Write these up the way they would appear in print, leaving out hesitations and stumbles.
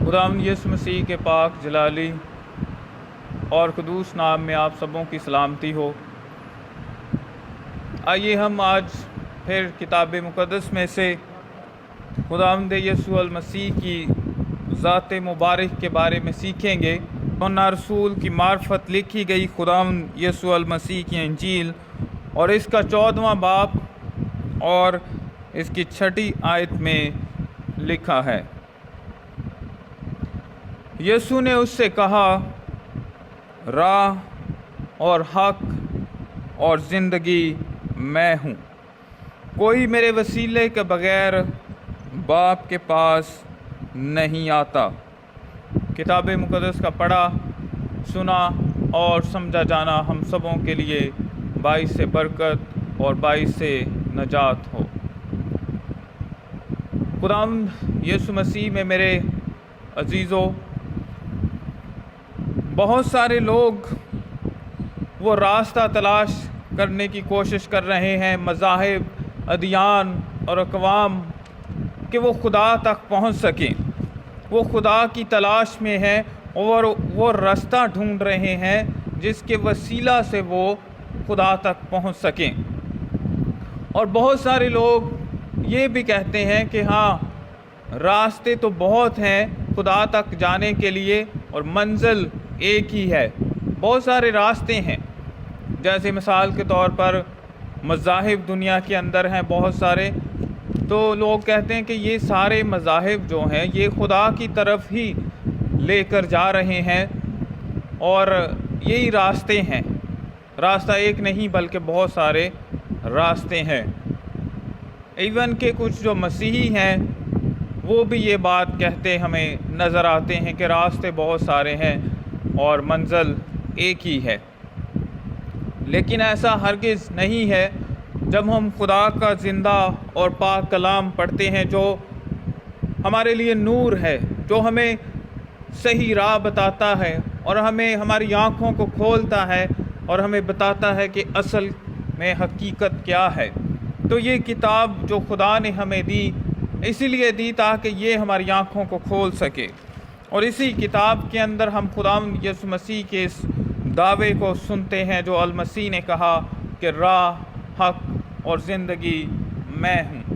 خداوند یسوع مسیح کے پاک جلالی اور قدوس نام میں آپ سبوں کی سلامتی ہو۔ آئیے ہم آج پھر کتاب مقدس میں سے خداوند یسوع المسیح کی ذات مبارک کے بارے میں سیکھیں گے۔ یوحنا رسول کی معرفت لکھی گئی خداوند یسوع المسیح کی انجیل اور اس کا 14واں باب اور اس کی 6 آیت میں لکھا ہے۔ یسوع نے اس سے کہا، راہ اور حق اور زندگی میں ہوں، کوئی میرے وسیلے کے بغیر باپ کے پاس نہیں آتا۔ کتاب مقدس کا پڑھا، سنا اور سمجھا جانا ہم سبوں کے لیے باعث برکت اور باعث نجات ہو۔ خداوند یسوع مسیح میں میرے عزیزو، بہت سارے لوگ وہ راستہ تلاش کرنے کی کوشش کر رہے ہیں، مذاہب، ادیان اور اقوام، کہ وہ خدا تک پہنچ سکیں۔ وہ خدا کی تلاش میں ہیں اور وہ راستہ ڈھونڈ رہے ہیں جس کے وسیلہ سے وہ خدا تک پہنچ سکیں۔ اور بہت سارے لوگ یہ بھی کہتے ہیں کہ ہاں، راستے تو بہت ہیں خدا تک جانے کے لیے اور منزل ایک ہی ہے۔ بہت سارے راستے ہیں، جیسے مثال کے طور پر مذاہب دنیا کے اندر ہیں بہت سارے، تو لوگ کہتے ہیں کہ یہ سارے مذاہب جو ہیں یہ خدا کی طرف ہی لے کر جا رہے ہیں اور یہی راستے ہیں۔ راستہ ایک نہیں بلکہ بہت سارے راستے ہیں۔ ایون کہ کچھ جو مسیحی ہیں وہ بھی یہ بات کہتے ہمیں نظر آتے ہیں کہ راستے بہت سارے ہیں اور منزل ایک ہی ہے۔ لیکن ایسا ہرگز نہیں ہے۔ جب ہم خدا کا زندہ اور پاک کلام پڑھتے ہیں جو ہمارے لیے نور ہے، جو ہمیں صحیح راہ بتاتا ہے اور ہمیں ہماری آنکھوں کو کھولتا ہے اور ہمیں بتاتا ہے کہ اصل میں حقیقت کیا ہے، تو یہ کتاب جو خدا نے ہمیں دی اسی لیے دی تاکہ یہ ہماری آنکھوں کو کھول سکے۔ اور اسی کتاب کے اندر ہم خداوند یسوع مسیح کے اس دعوے کو سنتے ہیں جو المسیح نے کہا کہ راہ، حق اور زندگی میں ہوں۔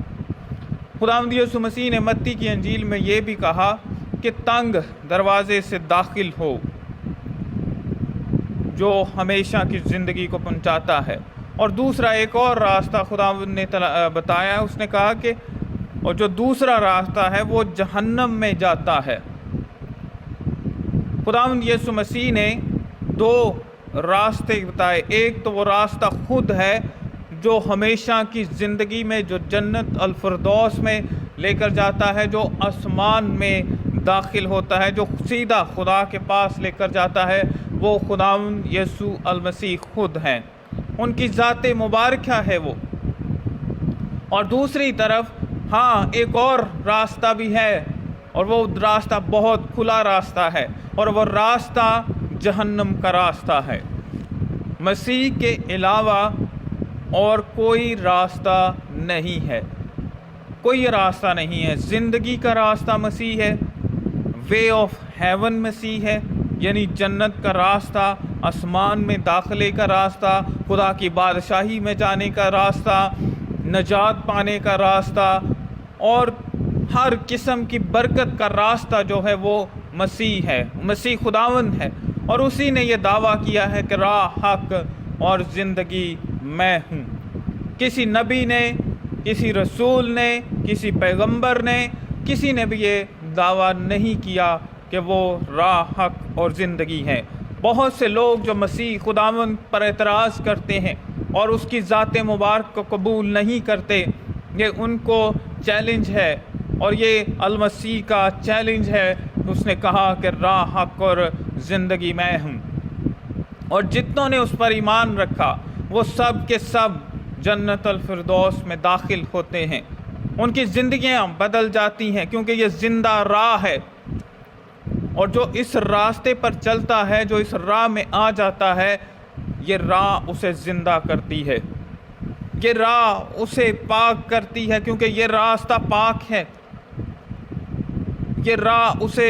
خداوند یسوع مسیح نے متی کی انجیل میں یہ بھی کہا کہ تنگ دروازے سے داخل ہو جو ہمیشہ کی زندگی کو پہنچاتا ہے۔ اور دوسرا ایک اور راستہ خداوند نے بتایا، اس نے کہا کہ اور جو دوسرا راستہ ہے وہ جہنم میں جاتا ہے۔ خداوند یسوع مسیح نے 2 راستے بتائے۔ ایک تو وہ راستہ خود ہے جو ہمیشہ کی زندگی میں، جو جنت الفردوس میں لے کر جاتا ہے، جو آسمان میں داخل ہوتا ہے، جو سیدھا خدا کے پاس لے کر جاتا ہے، وہ خداوند یسوع المسیح خود ہیں۔ ان کی ذات مبارکہ ہے وہ۔ اور دوسری طرف ہاں ایک اور راستہ بھی ہے، اور وہ راستہ بہت کھلا راستہ ہے، اور وہ راستہ جہنم کا راستہ ہے۔ مسیح کے علاوہ اور کوئی راستہ نہیں ہے، کوئی راستہ نہیں ہے۔ زندگی کا راستہ مسیح ہے، وے آف ہیون مسیح ہے، یعنی جنت کا راستہ، آسمان میں داخلے کا راستہ، خدا کی بادشاہی میں جانے کا راستہ، نجات پانے کا راستہ، اور ہر قسم کی برکت کا راستہ جو ہے وہ مسیح ہے، مسیح خداوند ہے۔ اور اسی نے یہ دعویٰ کیا ہے کہ راہ، حق اور زندگی میں ہوں۔ کسی نبی نے، کسی رسول نے، کسی پیغمبر نے، کسی نے بھی یہ دعویٰ نہیں کیا کہ وہ راہ، حق اور زندگی ہے۔ بہت سے لوگ جو مسیح خداوند پر اعتراض کرتے ہیں اور اس کی ذات مبارک کو قبول نہیں کرتے، یہ ان کو چیلنج ہے، اور یہ المسیح کا چیلنج ہے۔ اس نے کہا کہ راہ، حق اور زندگی میں ہوں، اور جتنوں نے اس پر ایمان رکھا وہ سب کے سب جنت الفردوس میں داخل ہوتے ہیں۔ ان کی زندگیاں بدل جاتی ہیں کیونکہ یہ زندہ راہ ہے، اور جو اس راستے پر چلتا ہے، جو اس راہ میں آ جاتا ہے، یہ راہ اسے زندہ کرتی ہے، یہ راہ اسے پاک کرتی ہے، کیونکہ یہ راستہ پاک ہے۔ یہ راہ اسے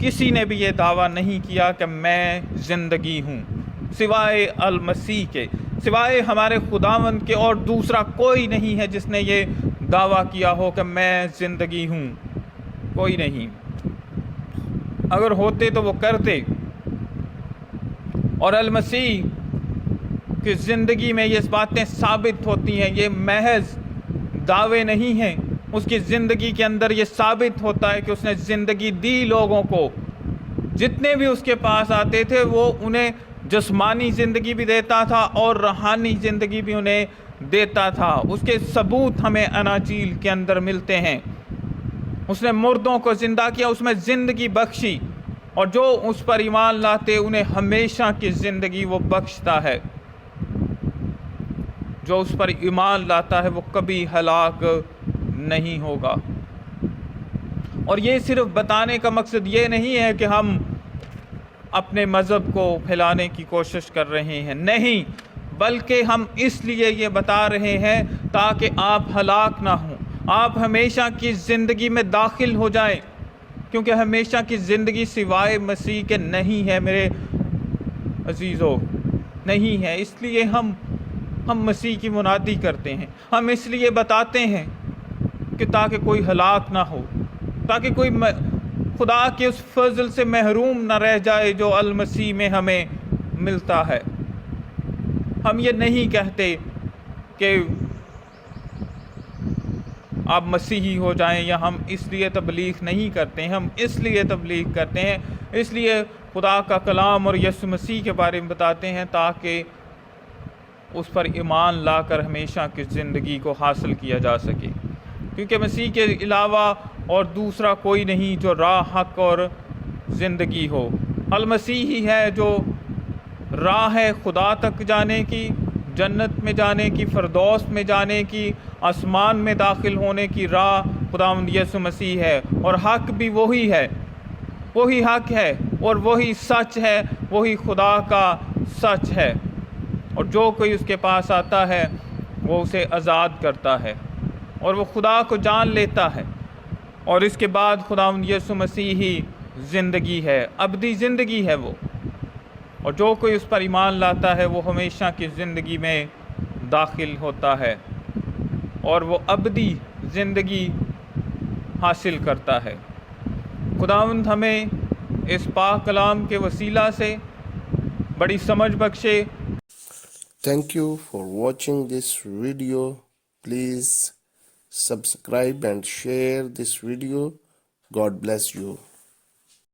کسی نے بھی یہ دعویٰ نہیں کیا کہ میں زندگی ہوں سوائے المسیح کے، سوائے ہمارے خداوند کے، اور دوسرا کوئی نہیں ہے جس نے یہ دعویٰ کیا ہو کہ میں زندگی ہوں، کوئی نہیں۔ اگر ہوتے تو وہ کرتے، اور المسیح کی زندگی میں یہ باتیں ثابت ہوتی ہیں، یہ محض دعوے نہیں ہیں، اس کی زندگی کے اندر یہ ثابت ہوتا ہے کہ اس نے زندگی دی لوگوں کو، جتنے بھی اس کے پاس آتے تھے وہ انہیں جسمانی زندگی بھی دیتا تھا اور روحانی زندگی بھی انہیں دیتا تھا۔ اس کے ثبوت ہمیں اناجیل کے اندر ملتے ہیں۔ اس نے مردوں کو زندہ کیا، اس میں زندگی بخشی، اور جو اس پر ایمان لاتے انہیں ہمیشہ کی زندگی وہ بخشتا ہے۔ جو اس پر ایمان لاتا ہے وہ کبھی ہلاک نہیں ہوگا۔ اور یہ صرف بتانے کا مقصد یہ نہیں ہے کہ ہم اپنے مذہب کو پھیلانے کی کوشش کر رہے ہیں، نہیں، بلکہ ہم اس لیے یہ بتا رہے ہیں تاکہ آپ ہلاک نہ ہوں، آپ ہمیشہ کی زندگی میں داخل ہو جائیں، کیونکہ ہمیشہ کی زندگی سوائے مسیح کے نہیں ہے میرے عزیزو، نہیں ہے۔ اس لیے ہم مسیح کی منادی کرتے ہیں، ہم اس لیے بتاتے ہیں کہ تاکہ کوئی ہلاک نہ ہو، تاکہ کوئی خدا کے اس فضل سے محروم نہ رہ جائے جو المسیح میں ہمیں ملتا ہے۔ ہم یہ نہیں کہتے کہ آپ مسیحی ہو جائیں، یا ہم اس لیے تبلیغ نہیں کرتے ہیں، ہم اس لیے تبلیغ کرتے ہیں، اس لیے خدا کا کلام اور یسوع مسیح کے بارے میں بتاتے ہیں تاکہ اس پر ایمان لا کر ہمیشہ کی زندگی کو حاصل کیا جا سکے، کیونکہ مسیح کے علاوہ اور دوسرا کوئی نہیں جو راہ، حق اور زندگی ہو۔ المسیح ہی ہے جو راہ ہے خدا تک جانے کی، جنت میں جانے کی، فردوس میں جانے کی، آسمان میں داخل ہونے کی راہ خداوند یسوع مسیح ہے، اور حق بھی وہی ہے، وہی حق ہے اور وہی سچ ہے، وہی خدا کا سچ ہے، اور جو کوئی اس کے پاس آتا ہے وہ اسے آزاد کرتا ہے اور وہ خدا کو جان لیتا ہے، اور اس کے بعد خداوند یسوع مسیح ہی زندگی ہے، ابدی زندگی ہے وہ، اور جو کوئی اس پر ایمان لاتا ہے وہ ہمیشہ کی زندگی میں داخل ہوتا ہے اور وہ ابدی زندگی حاصل کرتا ہے۔ خداوند ہمیں اس پاک کلام کے وسیلہ سے بڑی سمجھ بخشے۔ Thank you for watching this video. Please subscribe and share this video. God bless you.